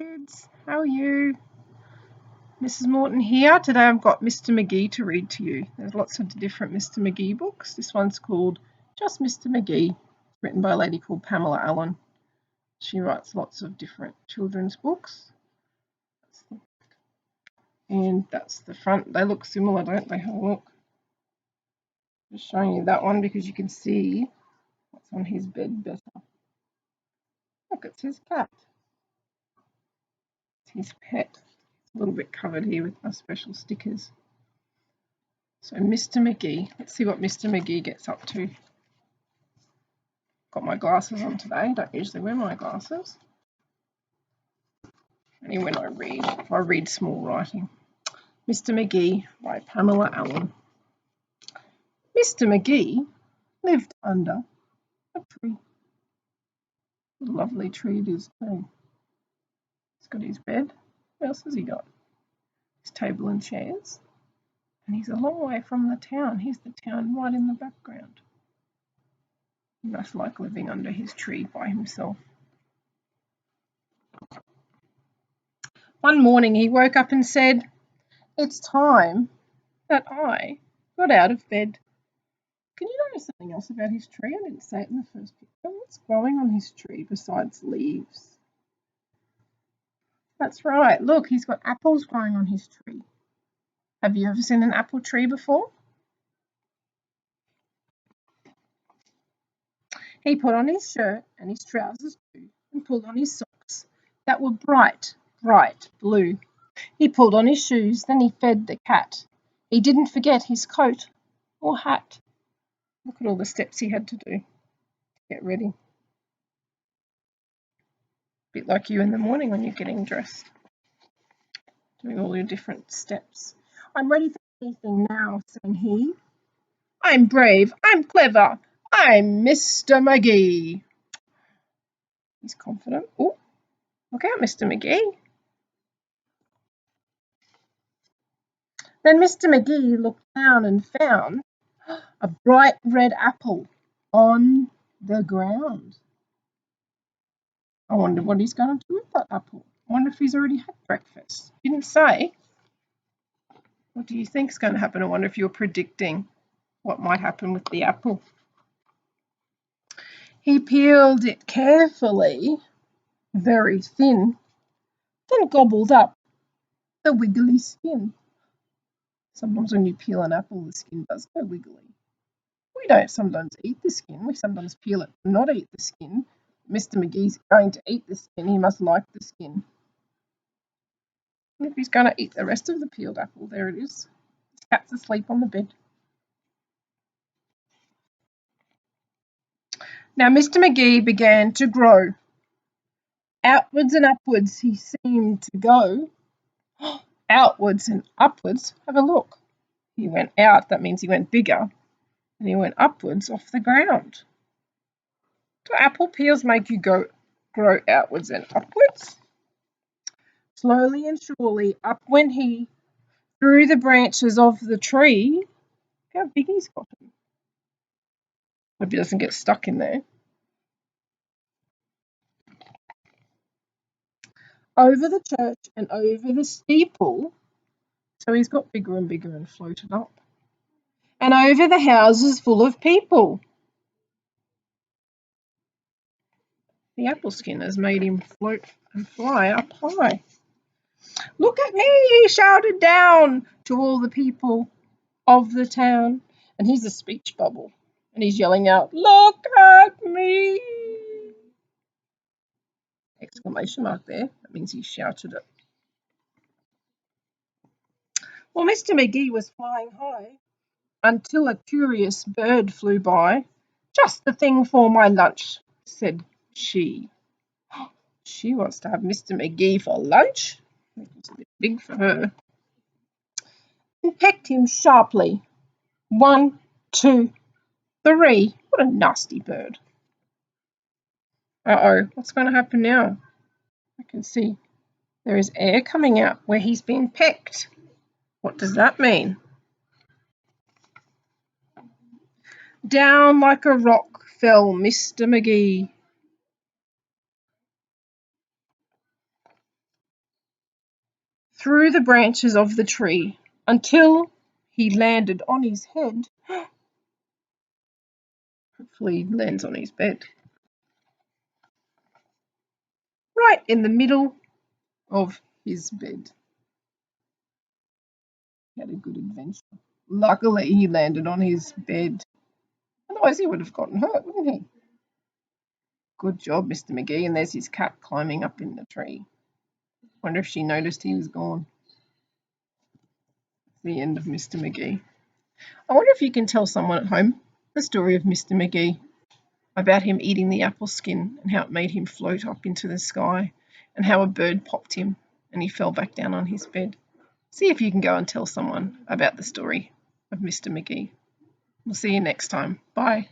Kids, how are you? Mrs. Morton here. Today I've got Mr. McGee to read to you. There's lots of different Mr. McGee books. This one's called Just Mr. McGee. It's written by a lady called Pamela Allen. She writes lots of different children's books. And that's the front. They look similar, don't they? Have a look. Just showing you that one because you can see what's on his bed better. Look, it's his cat. It's his pet. A little bit covered here with my special stickers. So Mr. McGee, let's see what Mr. McGee gets up to. Got my glasses on today, don't usually wear my glasses. Only when I read, if I read small writing. Mr. McGee by Pamela Allen. Mr. McGee lived under a tree. A lovely tree it is too. He's got his bed. What else has he got? His table and chairs. And he's a long way from the town. Here's the town right in the background. He must like living under his tree by himself. One morning he woke up and said, "It's time that I got out of bed." Can you notice something else about his tree? I didn't say it in the first picture. What's growing on his tree besides leaves? That's right. Look, he's got apples growing on his tree. Have you ever seen an apple tree before? He put on his shirt and his trousers too and pulled on his socks that were bright, bright blue. He pulled on his shoes, then he fed the cat. He didn't forget his coat or hat. Look at all the steps he had to do to get ready. A bit like you in the morning when you're getting dressed. Doing all your different steps. "I'm ready for anything now," sang he. "I'm brave, I'm clever, I'm Mr. McGee." He's confident. Oh, look out, Mr. McGee. Then Mr. McGee looked down and found a bright red apple on the ground. I wonder what he's going to do with that apple. I wonder if he's already had breakfast. He didn't say. What do you think is going to happen? I wonder if you're predicting what might happen with the apple. He peeled it carefully, very thin, then gobbled up the wiggly skin. Sometimes when you peel an apple, the skin does go wiggly. We don't sometimes eat the skin. We sometimes peel it and not eat the skin. Mr. McGee's going to eat the skin. He must like the skin. And if he's going to eat the rest of the peeled apple, there it is. His cat's asleep on the bed. Now Mr. McGee began to grow. Outwards and upwards he seemed to go. Outwards and upwards. Have a look. He went out, that means he went bigger. And he went upwards off the ground. Do apple peels make you grow outwards and upwards? Slowly and surely up went he through the branches of the tree. Look how big he's gotten. Hope he doesn't get stuck in there. Over the church and over the steeple. So he's got bigger and bigger and floated up. And over the houses full of people. The apple skin has made him float and fly up high. "Look at me," he shouted down to all the people of the town. And he's a speech bubble. And he's yelling out, "Look at me!" Exclamation mark there. That means he shouted it. Well, Mr. McGee was flying high until a curious bird flew by. "Just the thing for my lunch," said she. She wants to have Mr. McGee for lunch. It's a bit big for her. And pecked him sharply. 1, 2, 3. What a nasty bird. Uh-oh, what's going to happen now? I can see there is air coming out where he's been pecked. What does that mean? Down like a rock fell Mr. McGee. through the branches of the tree until he landed on his head. Hopefully he lands on his bed. Right in the middle of his bed. He had a good adventure. Luckily he landed on his bed. Otherwise he would have gotten hurt, wouldn't he? Good job, Mr. McGee. And there's his cat climbing up in the tree. Wonder if she noticed he was gone. The end of Mr. McGee. I wonder if you can tell someone at home the story of Mr. McGee, about him eating the apple skin and how it made him float up into the sky and how a bird popped him and he fell back down on his bed. See if you can go and tell someone about the story of Mr. McGee. We'll see you next time. Bye.